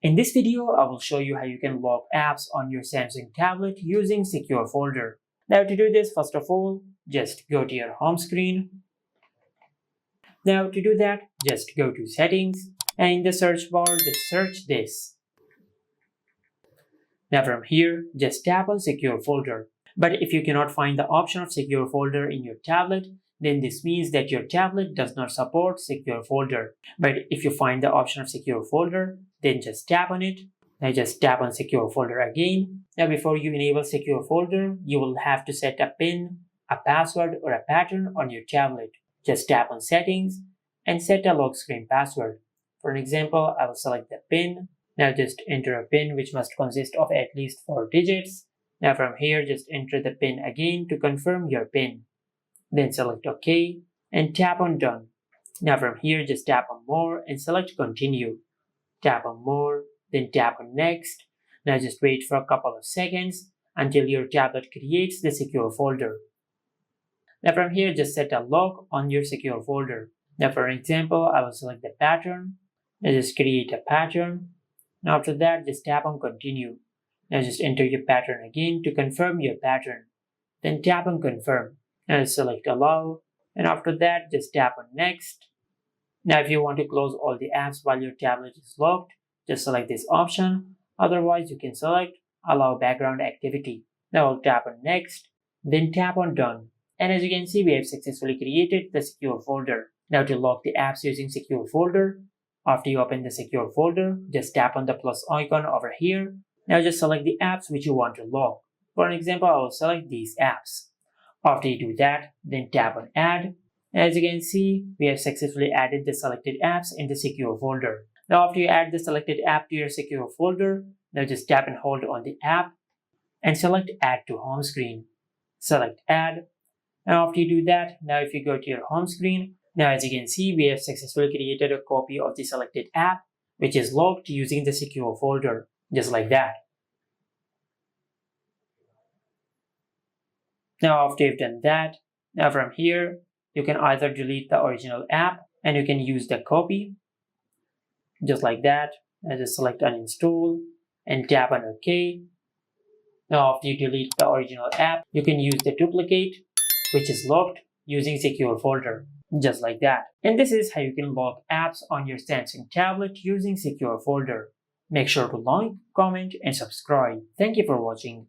In this video, I will show you how you can lock apps on your Samsung tablet using Secure Folder. Now to do this, first of all, just go to your home screen. Now to do that, just go to Settings and in the search bar, just search this. Now from here, just tap on Secure Folder. But if you cannot find the option of Secure Folder in your tablet, then this means that your tablet does not support Secure Folder. But if you find the option of Secure Folder, then just tap on it. Now just tap on Secure Folder again. Now before you enable Secure Folder, you will have to set a PIN, a password or a pattern on your tablet. Just tap on Settings and set a lock screen password. For an example, I will select the PIN. Now just enter a PIN which must consist of at least 4 digits. Now from here, just enter the PIN again to confirm your PIN. Then select OK and tap on Done. Now from here, just tap on More and select Continue. Tap on More, then tap on Next. Now just wait for a couple of seconds until your tablet creates the secure folder. Now from here, just set a lock on your secure folder. Now for example, I will select the pattern. Now just create a pattern. Now after that, just tap on Continue. Now just enter your pattern again to confirm your pattern. Then tap on Confirm. Now select Allow. And after that, just tap on Next. Now if you want to close all the apps while your tablet is locked, just select this option. Otherwise, you can select Allow Background Activity. Now I'll tap on Next. Then tap on Done. And as you can see, we have successfully created the secure folder. Now to lock the apps using secure folder, after you open the secure folder, just tap on the plus icon over here. Now just select the apps which you want to lock. For an example, I will select these apps. After you do that, then tap on Add. As you can see, we have successfully added the selected apps in the secure folder. Now after you add the selected app to your secure folder, now just tap and hold on the app and select Add to Home Screen. Select Add. Now after you do that, now if you go to your home screen, now as you can see, we have successfully created a copy of the selected app which is locked using the secure folder, just like that. Now after you've done that, now from here, you can either delete the original app and you can use the copy, just like that. Now just select Uninstall and tap on OK. Now after you delete the original app, you can use the duplicate, which is locked using secure folder, just like that. And this is how you can lock apps on your Samsung tablet using secure folder. Make sure to like, comment and subscribe. Thank you for watching.